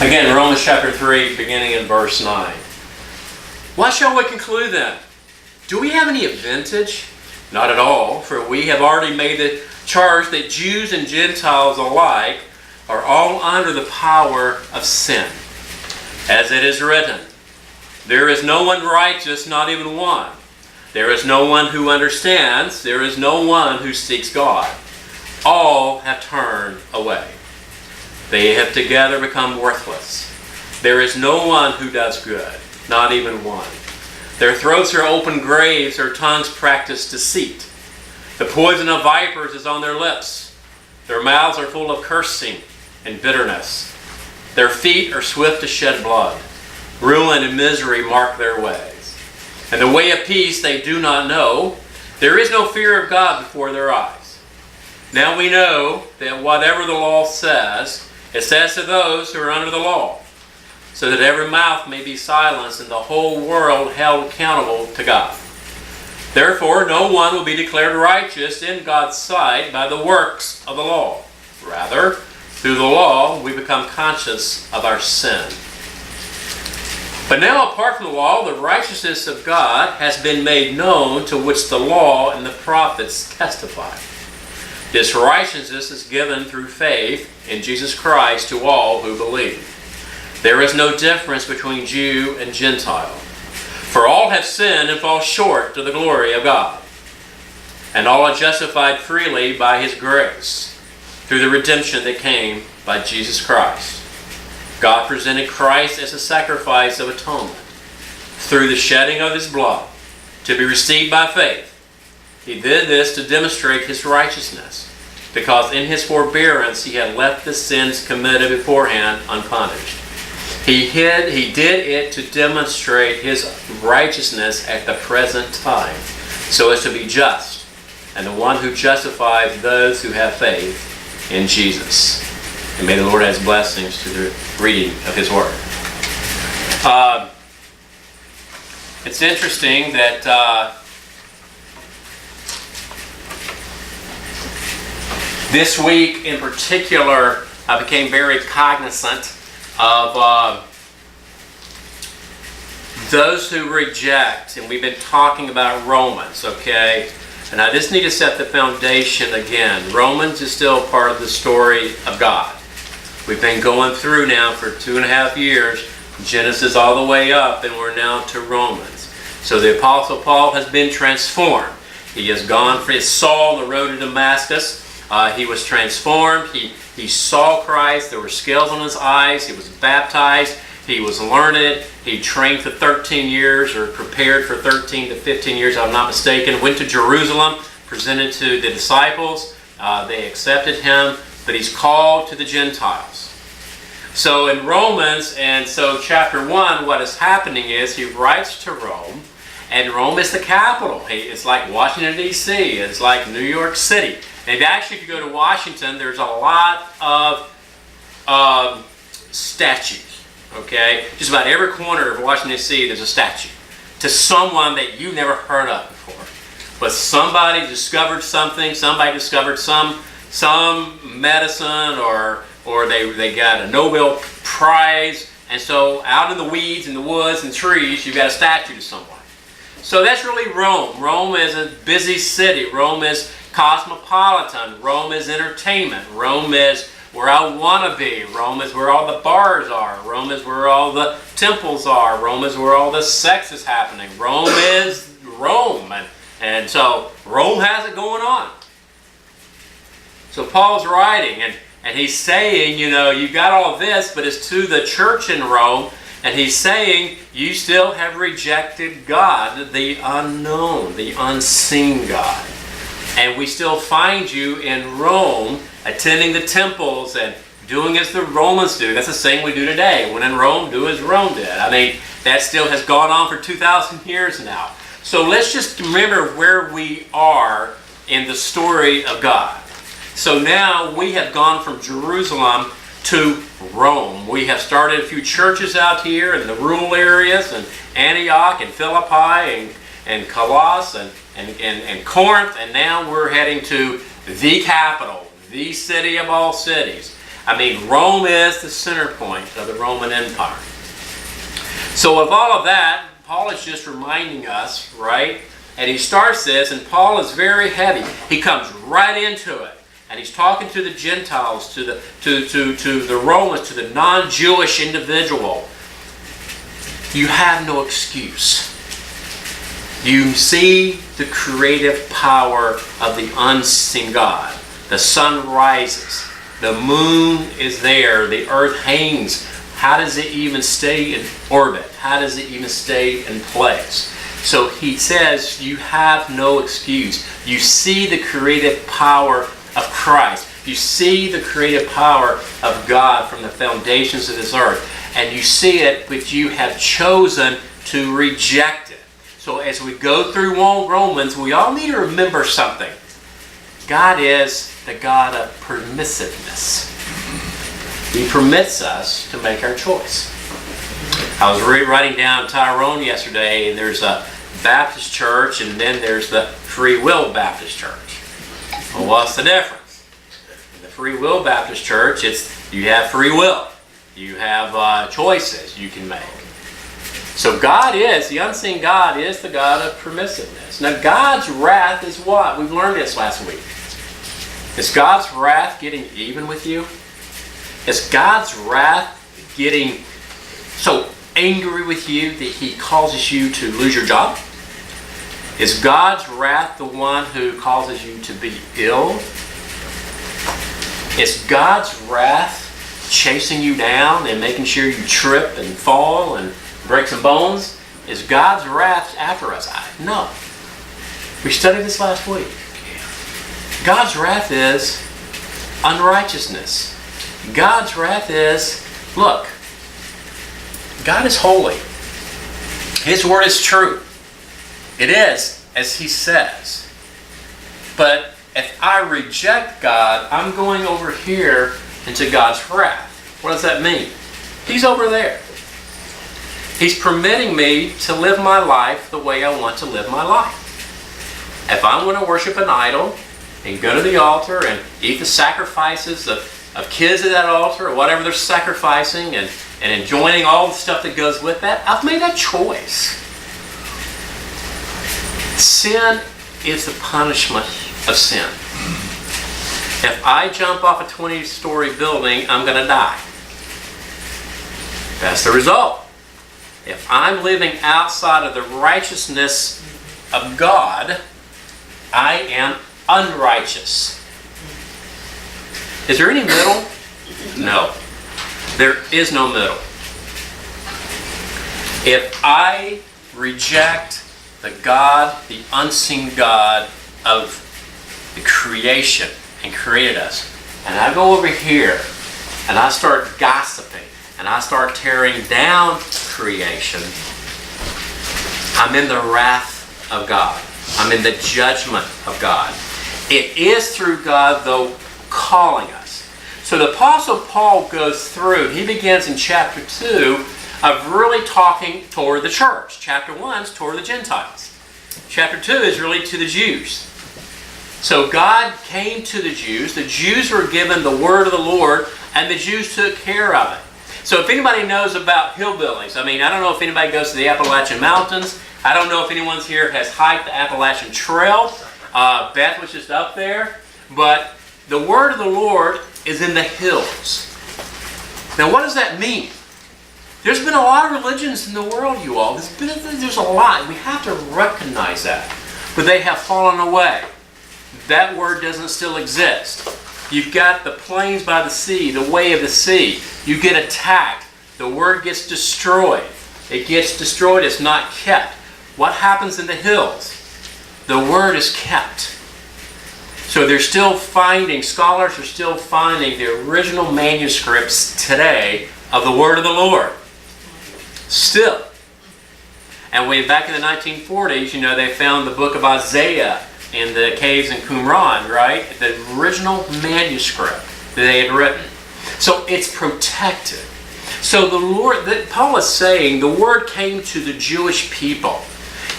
Again, Romans chapter 3, beginning in verse 9. What shall we conclude then? Do we have any advantage? Not at all, for we have already made the charge that Jews and Gentiles alike are all under the power of sin. As it is written, there is no one righteous, not even one. There is no one who understands. There is no one who seeks God. All have turned away. They have together become worthless. There is no one who does good, not even one. Their throats are open graves, their tongues practice deceit. The poison of vipers is on their lips. Their mouths are full of cursing and bitterness. Their feet are swift to shed blood. Ruin and misery mark their ways. And the way of peace they do not know. There is no fear of God before their eyes. Now we know that whatever the law says, it says to those who are under the law, so that every mouth may be silenced and the whole world held accountable to God. Therefore, no one will be declared righteous in God's sight by the works of the law. Rather, through the law, we become conscious of our sin. But now, apart from the law, the righteousness of God has been made known, to which the law and the prophets testify. This righteousness is given through faith in Jesus Christ to all who believe. There is no difference between Jew and Gentile. For all have sinned and fall short to the glory of God. And all are justified freely by His grace, through the redemption that came by Jesus Christ. God presented Christ as a sacrifice of atonement, through the shedding of His blood, to be received by faith. He did this to demonstrate His righteousness, because in His forbearance He had left the sins committed beforehand unpunished. He did it to demonstrate His righteousness at the present time, so as to be just, and the one who justifies those who have faith in Jesus. And may the Lord add His blessings to the reading of His Word. It's interesting that this week in particular, I became very cognizant of those who reject, and we've been talking about Romans, okay? And I just need to set the foundation again. Romans is still part of the story of God. We've been going through now for 2.5 years, Genesis all the way up, and we're now to Romans. So the Apostle Paul has been transformed. He has gone from Saul on the road to Damascus. He was transformed. He saw Christ. There were scales on his eyes. He was baptized. He was learned. He trained for 13 years, or prepared for 13 to 15 years, if I'm not mistaken. Went to Jerusalem, presented to the disciples. They accepted him, but he's called to the Gentiles. So in Romans, and so chapter 1, what is happening is he writes to Rome, and Rome is the capital. It's like Washington, D.C. It's like New York City. And actually, if you go to Washington, there's a lot of statues, okay? Just about every corner of Washington, D.C., there's a statue to someone that you never heard of before. But somebody discovered something, somebody discovered some medicine, or they got a Nobel Prize, and so out in the weeds, in the woods, and trees, you've got a statue to someone. So that's really Rome. Rome is a busy city. Rome is cosmopolitan. Rome is entertainment. Rome is where I want to be. Rome is where all the bars are. Rome is where all the temples are. Rome is where all the sex is happening. Rome is Rome. And so Rome has it going on. So Paul's writing, and he's saying, you know, you've got all of this, but it's to the church in Rome. And he's saying, you still have rejected God, the unknown, the unseen God. And we still find you in Rome, attending the temples and doing as the Romans do. That's the same we do today. When in Rome, do as Rome did. I mean, that still has gone on for 2,000 years now. So let's just remember where we are in the story of God. So now we have gone from Jerusalem to Rome. We have started a few churches out here in the rural areas, and Antioch and Philippi and Colossus and Corinth, and now we're heading to the capital, the city of all cities. I mean, Rome is the center point of the Roman Empire. So with all of that, Paul is just reminding us, right? And he starts this, and Paul is very heavy. He comes right into it. And he's talking to the Gentiles, to the Romans, to the non-Jewish individual. You have no excuse. You see the creative power of the unseen God. The sun rises. The moon is there. The earth hangs. How does it even stay in orbit? How does it even stay in place? So he says you have no excuse. You see the creative power of Christ. You see the creative power of God from the foundations of this earth. And you see it, but you have chosen to reject it. So as we go through Romans, we all need to remember something. God is the God of permissiveness. He permits us to make our choice. I was writing down Tyrone yesterday, and there's a Baptist church, and then there's the Free Will Baptist Church. Well, what's the difference? In the Free Will Baptist Church, you have free will. You have choices you can make. So God is, the unseen God is the God of permissiveness. Now God's wrath is what? We've learned this last week. Is God's wrath getting even with you? Is God's wrath getting so angry with you that He causes you to lose your job? Is God's wrath the one who causes you to be ill? Is God's wrath chasing you down and making sure you trip and fall and break some bones? Is God's wrath after us? No. We studied this last week. God's wrath is unrighteousness. God's wrath is, look, God is holy. His word is true. It is, as He says. But if I reject God, I'm going over here into God's wrath. What does that mean? He's over there. He's permitting me to live my life the way I want to live my life. If I want to worship an idol and go to the altar and eat the sacrifices of kids at that altar or whatever they're sacrificing and enjoying all the stuff that goes with that, I've made that choice. Sin is the punishment of sin. If I jump off a 20-story building, I'm going to die. That's the result. If I'm living outside of the righteousness of God, I am unrighteous. Is there any middle? No. There is no middle. If I reject the God, the unseen God of the creation and created us, and I go over here and I start gossiping and I start tearing down creation, I'm in the wrath of God. I'm in the judgment of God. It is through God, though, calling us. So the Apostle Paul goes through, he begins in chapter 2 of really talking toward the church. Chapter 1 is toward the Gentiles. Chapter 2 is really to the Jews. So God came to the Jews were given the word of the Lord, and the Jews took care of it. So if anybody knows about hillbillies, I don't know if anybody goes to the Appalachian Mountains. I don't know if anyone here has hiked the Appalachian Trail. Beth was just up there. But the word of the Lord is in the hills. Now what does that mean? There's been a lot of religions in the world, you all. There's a lot. We have to recognize that. But they have fallen away. That word doesn't still exist. You've got the plains by the sea, the way of the sea. You get attacked. The word gets destroyed. It gets destroyed. It's not kept. What happens in the hills? The word is kept. So they're still finding, scholars are still finding the original manuscripts today of the word of the Lord. Still. And way back in the 1940s, they found the book of Isaiah in the caves in Qumran, right? The original manuscript that they had written. So it's protected. So the Lord, that Paul is saying, the word came to the Jewish people.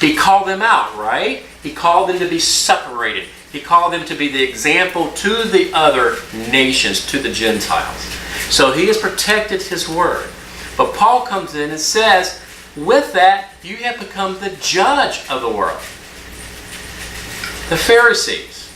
He called them out, right? He called them to be separated. He called them to be the example to the other nations, to the Gentiles. So he has protected his word. But Paul comes in and says, with that, you have become the judge of the world. The Pharisees,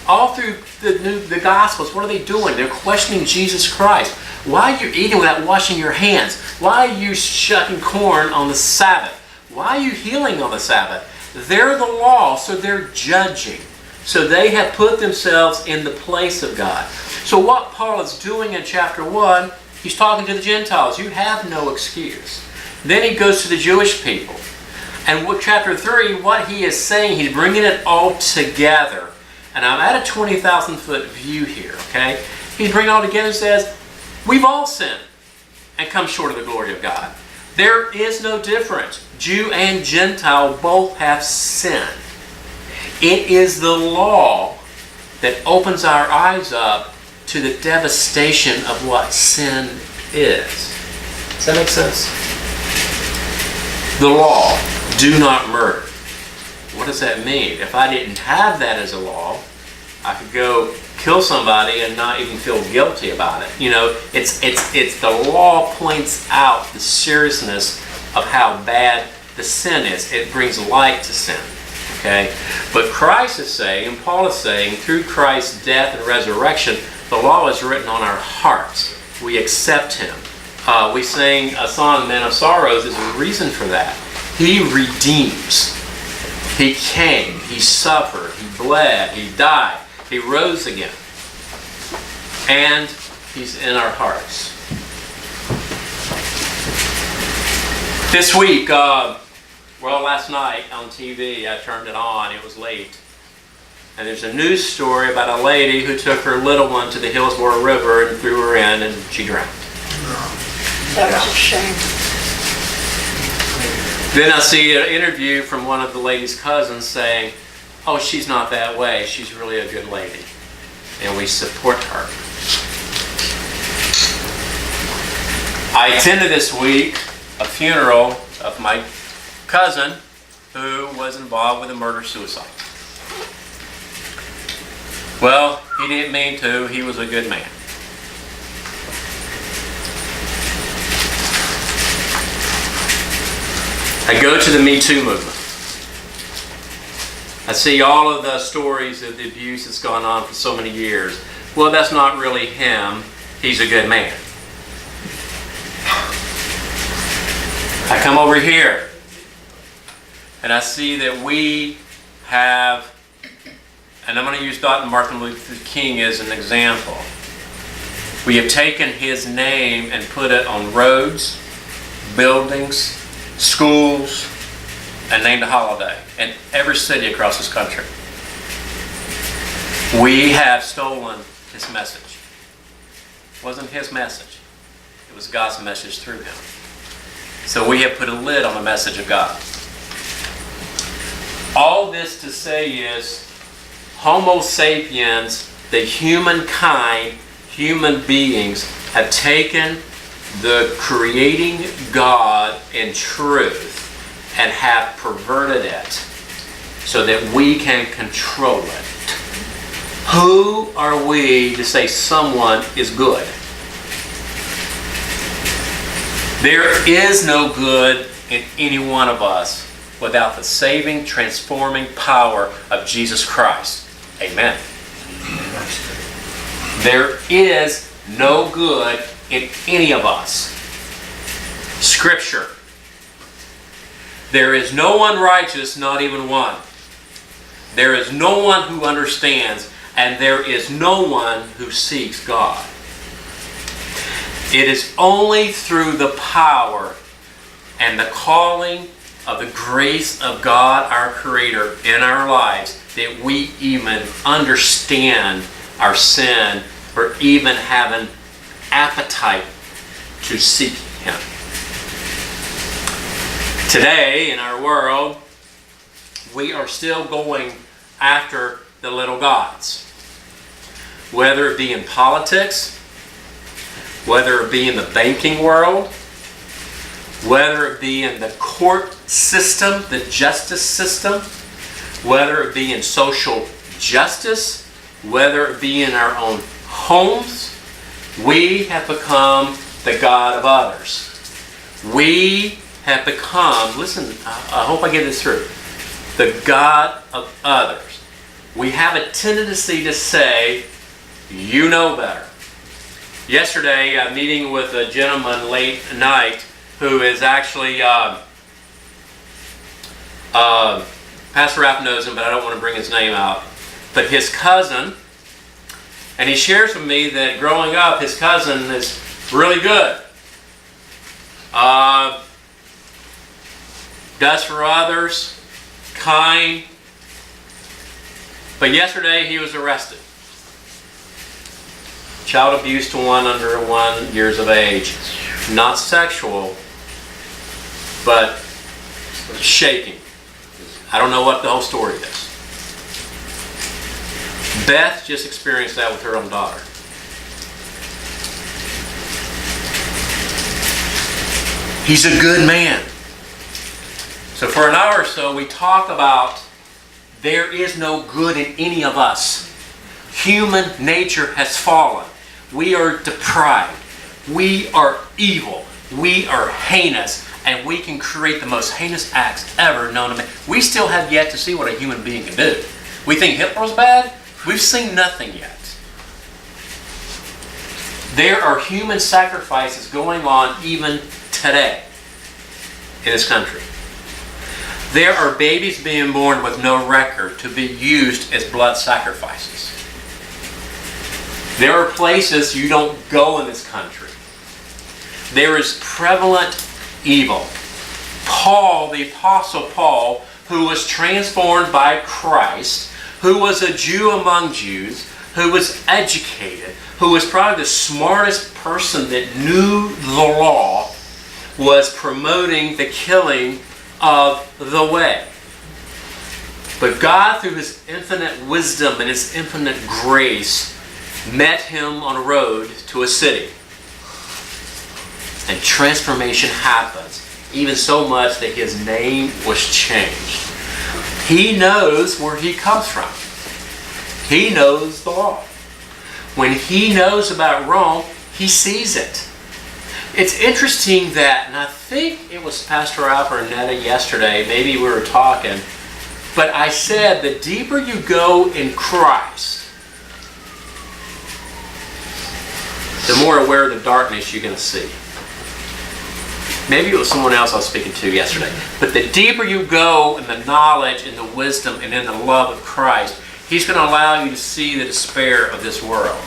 all through the Gospels, what are they doing? They're questioning Jesus Christ. Why are you eating without washing your hands? Why are you shucking corn on the Sabbath? Why are you healing on the Sabbath? They're the law, so they're judging. So they have put themselves in the place of God. So what Paul is doing in chapter 1, he's talking to the Gentiles. You have no excuse. Then he goes to the Jewish people. And with chapter 3, what he is saying, he's bringing it all together. And I'm at a 20,000 foot view here, okay? He's bringing it all together and says, we've all sinned and come short of the glory of God. There is no difference. Jew and Gentile both have sinned. It is the law that opens our eyes up to the devastation of what sin is. Does that make sense? The law, do not murder. What does that mean? If I didn't have that as a law, I could go kill somebody and not even feel guilty about it. You know, it's the law points out the seriousness of how bad the sin is. It brings light to sin. Okay? But Christ is saying, and Paul is saying, through Christ's death and resurrection, the law is written on our hearts. We accept him. We sing a song, Men of Sorrows, is a reason for that. He redeems. He came. He suffered. He bled. He died. He rose again. And he's in our hearts. This week, last night on TV, I turned it on. It was late. And there's a news story about a lady who took her little one to the Hillsborough River and threw her in, and she drowned. That was a shame. Then I see an interview from one of the lady's cousins saying, oh, she's not that way. She's really a good lady. And we support her. I attended this week a funeral of my cousin who was involved with a murder-suicide. Well, he didn't mean to. He was a good man. I go to the Me Too movement. I see all of the stories of the abuse that's gone on for so many years. Well, that's not really him. He's a good man. I come over here and I see that we have, and I'm going to use Dr. Martin Luther King as an example. We have taken his name and put it on roads, buildings, schools, and named a holiday in every city across this country. We have stolen his message. It wasn't his message. It was God's message through him. So we have put a lid on the message of God. All this to say is, Homo sapiens, the humankind, human beings, have taken the creating God in truth and have perverted it so that we can control it. Who are we to say someone is good? There is no good in any one of us without the saving, transforming power of Jesus Christ. Amen. There is no good in any of us. Scripture. There is no one righteous, not even one. There is no one who understands, and there is no one who seeks God. It is only through the power and the calling of the grace of God, our Creator, in our lives, that we even understand our sin or even have an appetite to seek Him. Today, in our world, we are still going after the little gods. Whether it be in politics, whether it be in the banking world, whether it be in the court system, the justice system, whether it be in social injustice, whether it be in our own homes, we have become the God of others. We have become, listen, I hope I get this through, the God of others. We have a tendency to say, you know better. Yesterday, meeting with a gentleman late at night who is actually, Pastor Rapp knows him, but I don't want to bring his name out. But his cousin, and he shares with me that growing up, his cousin is really good. Does for others, kind. But yesterday he was arrested. Child abuse to one under 1 year of age. Not sexual, but shaking. I don't know what the whole story is. Beth just experienced that with her own daughter. He's a good man. So for an hour or so, we talk about there is no good in any of us. Human nature has fallen. We are deprived. We are evil. We are heinous. And we can create the most heinous acts ever known to man. We still have yet to see what a human being can do. We think Hitler was bad? We've seen nothing yet. There are human sacrifices going on even today in this country. There are babies being born with no record to be used as blood sacrifices. There are places you don't go in this country. There is prevalent evil. Paul, the Apostle Paul, who was transformed by Christ, who was a Jew among Jews, who was educated, who was probably the smartest person that knew the law, was promoting the killing of the way. But God, through His infinite wisdom and His infinite grace, met him on a road to a city. And transformation happens, even so much that his name was changed. He knows where he comes from. He knows the law. When he knows about Rome, he sees it. It's interesting that, and I think it was Pastor Alf or Netta yesterday, maybe we were talking, but I said the deeper you go in Christ, the more aware of the darkness you're going to see. Maybe it was someone else I was speaking to yesterday. But the deeper you go in the knowledge and the wisdom and in the love of Christ, He's going to allow you to see the despair of this world.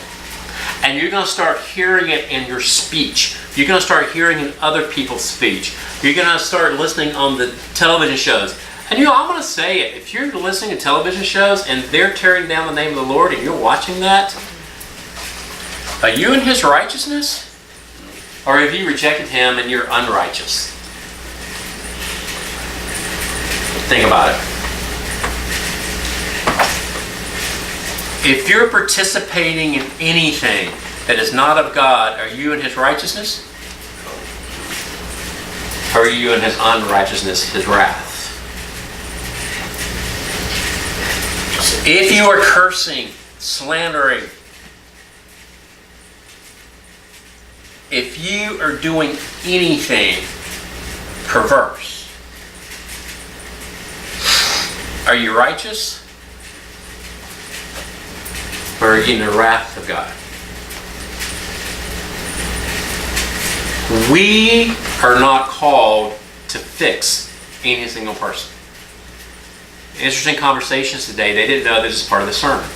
And you're going to start hearing it in your speech. You're going to start hearing in other people's speech. You're going to start listening on the television shows. And I'm going to say it. If you're listening to television shows and they're tearing down the name of the Lord and you're watching that, are you in His righteousness? Or have you rejected Him and you're unrighteous? Think about it. If you're participating in anything that is not of God, are you in His righteousness? Or are you in His unrighteousness, His wrath? If you are cursing, slandering, if you are doing anything perverse, are you righteous? Or are you in the wrath of God? We are not called to fix any single person. Interesting conversations today. They didn't know this is part of the sermon.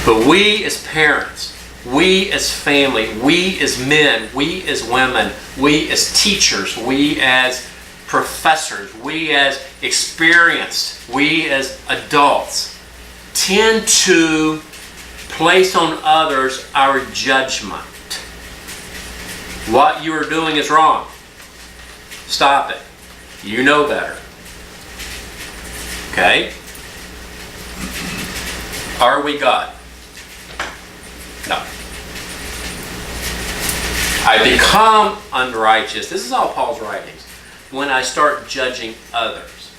But we as parents, we as family, we as men, we as women, we as teachers, we as professors, we as experienced, we as adults, tend to place on others our judgment. What you are doing is wrong. Stop it. You know better. Okay? Are we God? No. I become unrighteous. This is all Paul's writings. When I start judging others.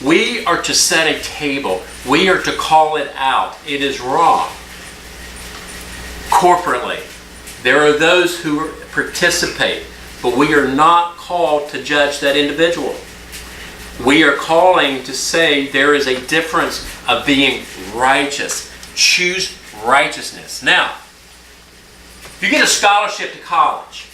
We are to set a table. We are to call it out. It is wrong. Corporately, there are those who participate, but we are not called to judge that individual. We are calling to say there is a difference of being righteous. Choose righteousness. Now, if you get a scholarship to college,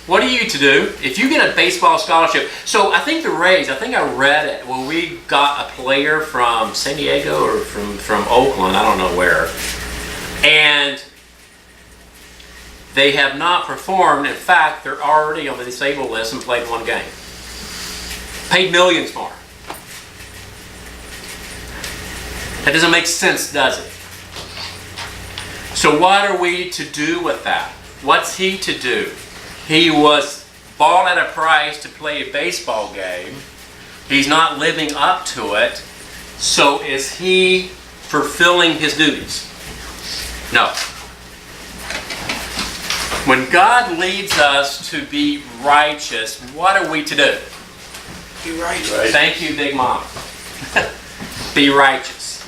what are you to do? If you get a baseball scholarship, so I think the Rays, I think I read it when we got a player from San Diego or from Oakland, I don't know where, and they have not performed. In fact, they're already on the disabled list and played one game. Paid millions for it. That doesn't make sense, does it? So what are we to do with that? What's he to do? He was bought at a price to play a baseball game. He's not living up to it. So is he fulfilling his duties? No. When God leads us to be righteous, what are we to do? Be righteous. Right. Thank you, Big Mom. Be righteous.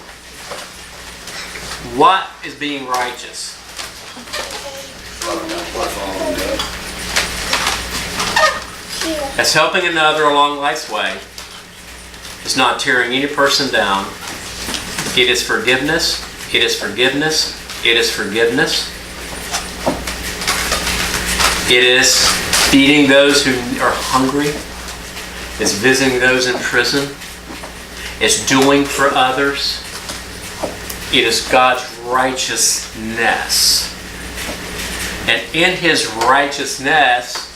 What is being righteous? That's helping another along life's way. It's not tearing any person down. It is forgiveness. It is forgiveness. It is forgiveness. It is feeding those who are hungry. It's visiting those in prison. It's doing for others. It is God's righteousness. And in His righteousness,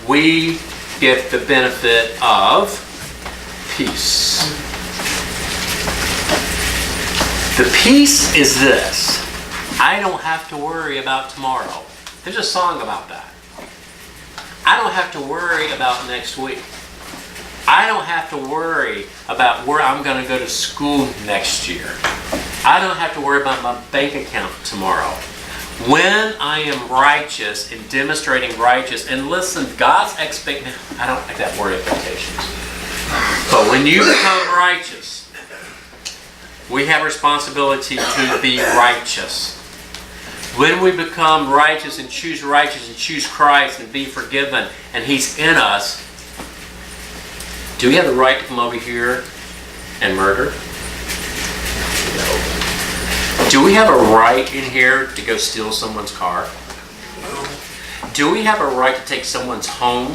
we get the benefit of peace. The peace is this: I don't have to worry about tomorrow. There's a song about that. I don't have to worry about next week. I don't have to worry about where I'm going to go to school next year. I don't have to worry about my bank account tomorrow. When I am righteous and demonstrating righteous, and listen, God's expectation, I don't like that word, expectations. But when you become righteous, we have responsibility to be righteous. When we become righteous and choose Christ and be forgiven, and He's in us, do we have the right to come over here and murder? Do we have a right in here to go steal someone's car? Do we have a right to take someone's home?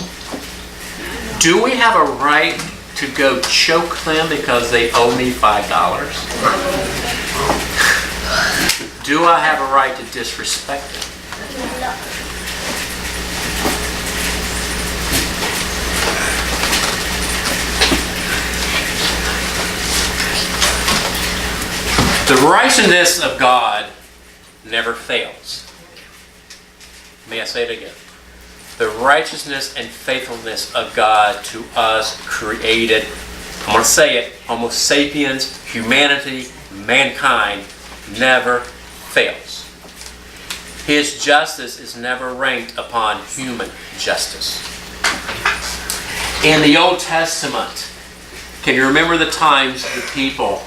Do we have a right to go choke them because they owe me $5? Do I have a right to disrespect them? The righteousness of God never fails. May I say it again? The righteousness and faithfulness of God to us created, I'm going to say it, Homo sapiens, humanity, mankind, never fails. His justice is never ranked upon human justice. In the Old Testament, can you remember the times the people